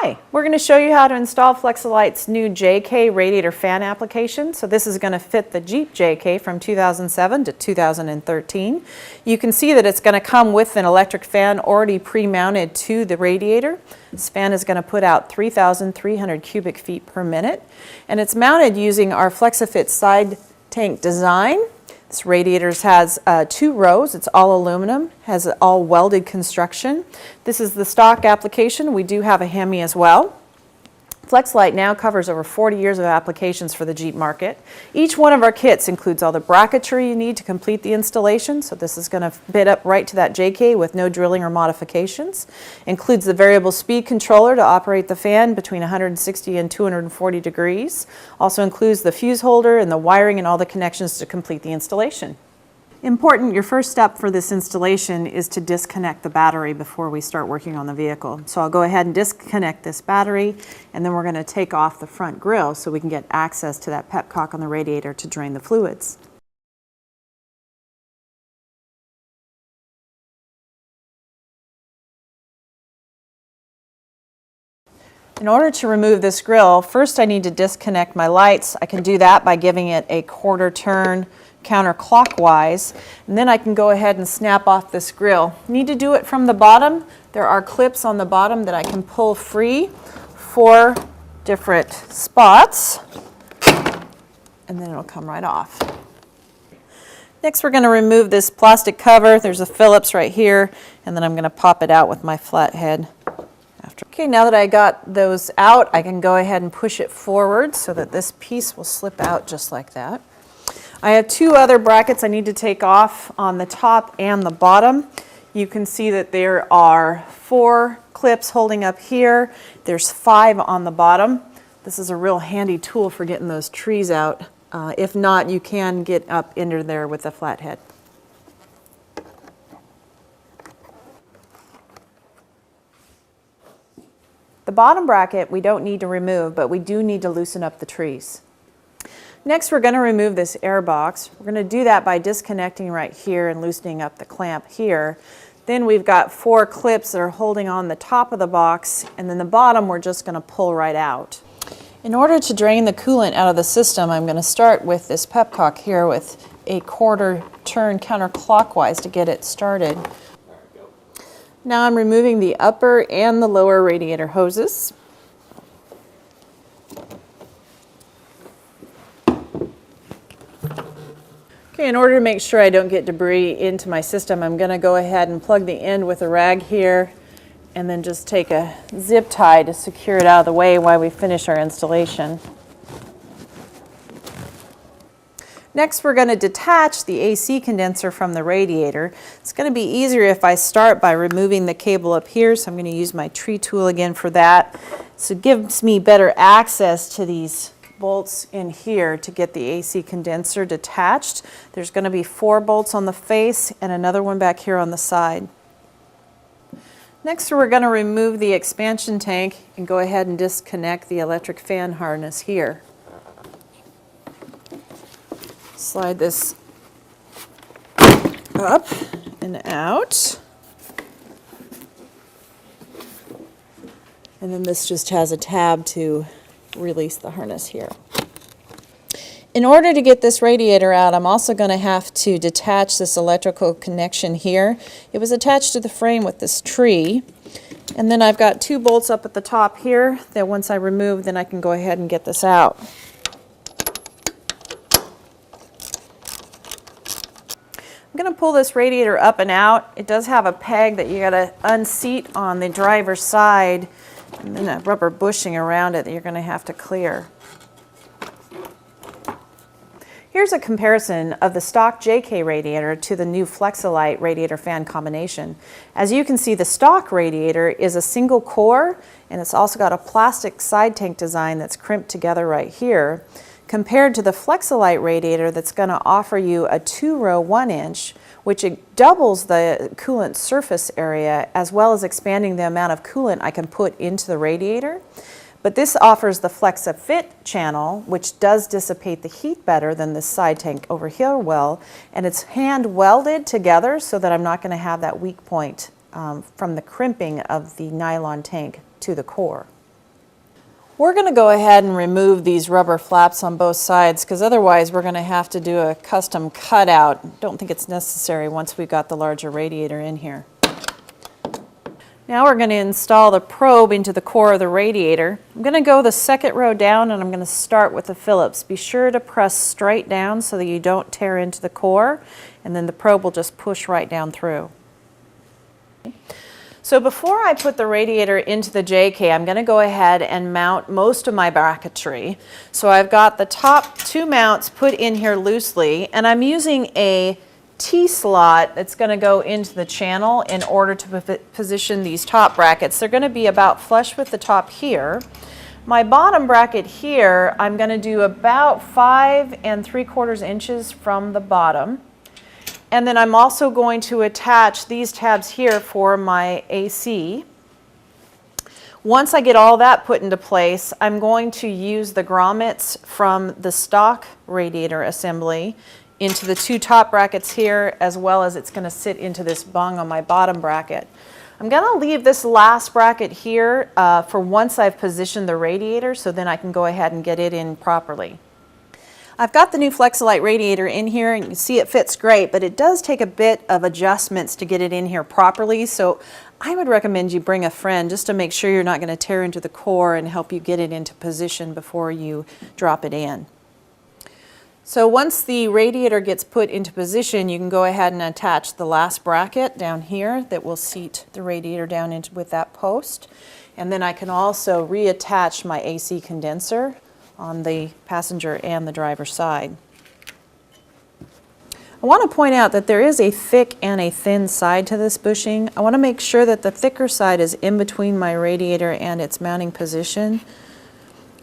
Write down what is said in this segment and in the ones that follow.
Hi, we're going to show you how to install Flex-A-Lite's new JK radiator fan application. So this is going to fit the Jeep JK from 2007 to 2013. You can see that it's going to come with an electric fan already pre-mounted to the radiator. This fan is going to put out 3,300 cubic feet per minute, and it's mounted using our Flex-A-Fit side tank design. This radiator has 2 rows, it's all aluminum, has all welded construction. This is the stock application. We do have a Hemi as well. Flex-A-Lite now covers over 40 years of applications for the Jeep market. Each one of our kits includes all the bracketry you need to complete the installation, so this is going to fit up right to that JK with no drilling or modifications. Includes the variable speed controller to operate the fan between 160 and 240 degrees. Also includes the fuse holder and the wiring and all the connections to complete the installation. Important, your first step for this installation is to disconnect the battery before we start working on the vehicle. So I'll go ahead and disconnect this battery, and then we're going to take off the front grille so we can get access to that pepcock on the radiator to drain the fluids. In order to remove this grille, first I need to disconnect my lights. I can do that by giving it a quarter turn counterclockwise, and then I can go ahead and snap off this grille. Need to do it from the bottom. There are clips on the bottom that I can pull free, 4 different spots, and then it'll come right off. Next, we're going to remove this plastic cover. There's a Phillips right here, and then I'm going to pop it out with my flathead. Okay, now that I got those out, I can go ahead and push it forward so that this piece will slip out just like that. I have 2 other brackets I need to take off on the top and the bottom. You can see that there are 4 clips holding up here. There's 5 on the bottom. This is a real handy tool for getting those trees out. If not, you can get up into there with a flathead. The bottom bracket we don't need to remove, but we do need to loosen up the trees. Next, we're going to remove this air box. We're going to do that by disconnecting right here and loosening up the clamp here. Then we've got 4 clips that are holding on the top of the box, and then the bottom we're just going to pull right out. In order to drain the coolant out of the system, I'm going to start with this pepcock here with a quarter turn counterclockwise to get it started. Now I'm removing the upper and the lower radiator hoses. Okay, in order to make sure I don't get debris into my system, I'm going to go ahead and plug the end with a rag here and then just take a zip tie to secure it out of the way while we finish our installation. Next, we're going to detach the AC condenser from the radiator. It's going to be easier if I start by removing the cable up here, so I'm going to use my tree tool again for that. So it gives me better access to these bolts in here to get the AC condenser detached. There's going to be 4 bolts on the face and another one back here on the side. Next, we're going to remove the expansion tank and go ahead and disconnect the electric fan harness here. Slide this up and out. And then this just has a tab to release the harness here. In order to get this radiator out, I'm also going to have to detach this electrical connection here. It was attached to the frame with this tree. And then I've got 2 bolts up at the top here that once I remove, then I can go ahead and get this out. I'm going to pull this radiator up and out. It does have a peg that you got to unseat on the driver's side, and then a rubber bushing around it that you're going to have to clear. Here's a comparison of the stock JK radiator to the new Flex-A-Lite radiator fan combination. As you can see, the stock radiator is a single core, and it's also got a plastic side tank design that's crimped together right here, compared to the Flex-A-Lite radiator that's going to offer you a 2-row 1-inch, which it doubles the coolant surface area as well as expanding the amount of coolant I can put into the radiator. But this offers the Flex-A-Fit channel, which does dissipate the heat better than this side tank over here will, and it's hand welded together so that I'm not going to have that weak point from the crimping of the nylon tank to the core. We're going to go ahead and remove these rubber flaps on both sides because otherwise we're going to have to do a custom cutout. Don't think it's necessary once we've got the larger radiator in here. Now we're going to install the probe into the core of the radiator. I'm going to go the second row down and I'm going to start with the Phillips. Be sure to press straight down so that you don't tear into the core, and then the probe will just push right down through. So before I put the radiator into the JK, I'm going to go ahead and mount most of my bracketry. So I've got the top two mounts put in here loosely, and I'm using a T-slot that's going to go into the channel in order to position these top brackets. They're going to be about flush with the top here. My bottom bracket here, I'm going to do about 5 3/4 inches from the bottom. And then I'm also going to attach these tabs here for my AC. Once I get all that put into place, I'm going to use the grommets from the stock radiator assembly into the two top brackets here, as well as it's going to sit into this bung on my bottom bracket. I'm going to leave this last bracket here for once I've positioned the radiator, so then I can go ahead and get it in properly. I've got the new Flexolite radiator in here, and you can see it fits great, but it does take a bit of adjustments to get it in here properly, so I would recommend you bring a friend just to make sure you're not going to tear into the core and help you get it into position before you drop it in. So once the radiator gets put into position, you can go ahead and attach the last bracket down here that will seat the radiator down into with that post. And then I can also reattach my AC condenser on the passenger and the driver's side. I want to point out that there is a thick and a thin side to this bushing. I want to make sure that the thicker side is in between my radiator and its mounting position.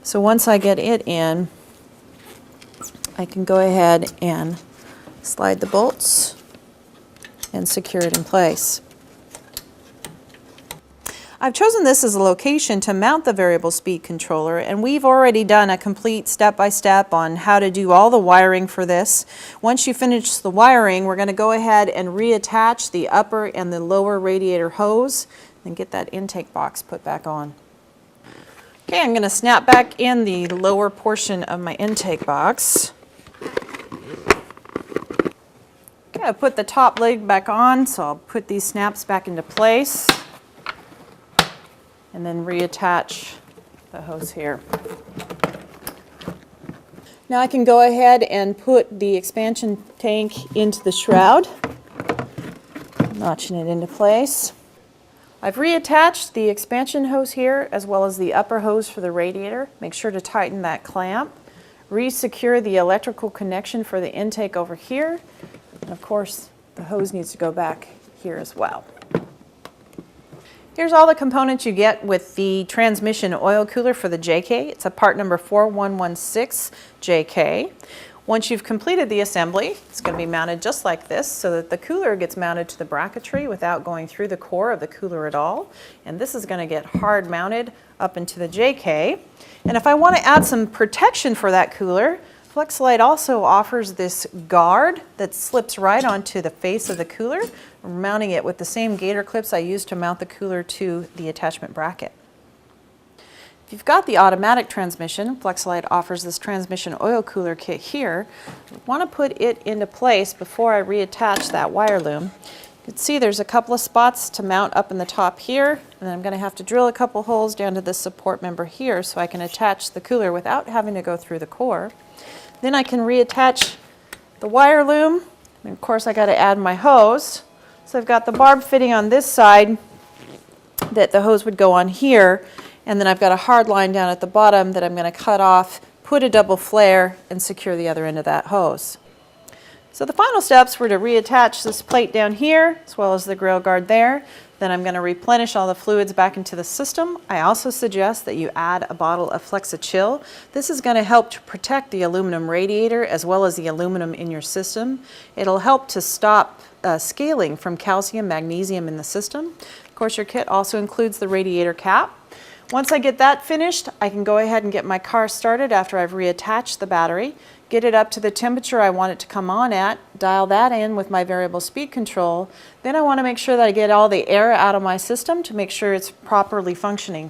So once I get it in, I can go ahead and slide the bolts and secure it in place. I've chosen this as a location to mount the variable speed controller, and we've already done a complete step-by-step on how to do all the wiring for this. Once you finish the wiring, we're going to go ahead and reattach the upper and the lower radiator hose and get that intake box put back on. Okay, I'm going to snap back in the lower portion of my intake box. Okay, I put the top leg back on, so I'll put these snaps back into place and then reattach the hose here. Now I can go ahead and put the expansion tank into the shroud, notching it into place. I've reattached the expansion hose here as well as the upper hose for the radiator. Make sure to tighten that clamp. Re-secure the electrical connection for the intake over here. And of course, the hose needs to go back here as well. Here's all the components you get with the transmission oil cooler for the JK. It's a part number 4116 JK. Once you've completed the assembly, it's going to be mounted just like this so that the cooler gets mounted to the bracketry without going through the core of the cooler at all. And this is going to get hard mounted up into the JK. And if I want to add some protection for that cooler, Flexolite also offers this guard that slips right onto the face of the cooler, mounting it with the same gator clips I used to mount the cooler to the attachment bracket. If you've got the automatic transmission, Flexolite offers this transmission oil cooler kit here. I want to put it into place before I reattach that wire loom. You can see there's a couple of spots to mount up in the top here, and then I'm going to have to drill a couple holes down to this support member here so I can attach the cooler without having to go through the core. Then I can reattach the wire loom, and of course I got to add my hose. So I've got the barb fitting on this side that the hose would go on here, and then I've got a hard line down at the bottom that I'm going to cut off, put a double flare, and secure the other end of that hose. So the final steps were to reattach this plate down here, as well as the grill guard there. Then I'm going to replenish all the fluids back into the system. I also suggest that you add a bottle of Flexichill. This is going to help to protect the aluminum radiator as well as the aluminum in your system. It'll help to stop scaling from calcium, magnesium in the system. Of course, your kit also includes the radiator cap. Once I get that finished, I can go ahead and get my car started after I've reattached the battery, get it up to the temperature I want it to come on at, dial that in with my variable speed control. Then I want to make sure that I get all the air out of my system to make sure it's properly functioning.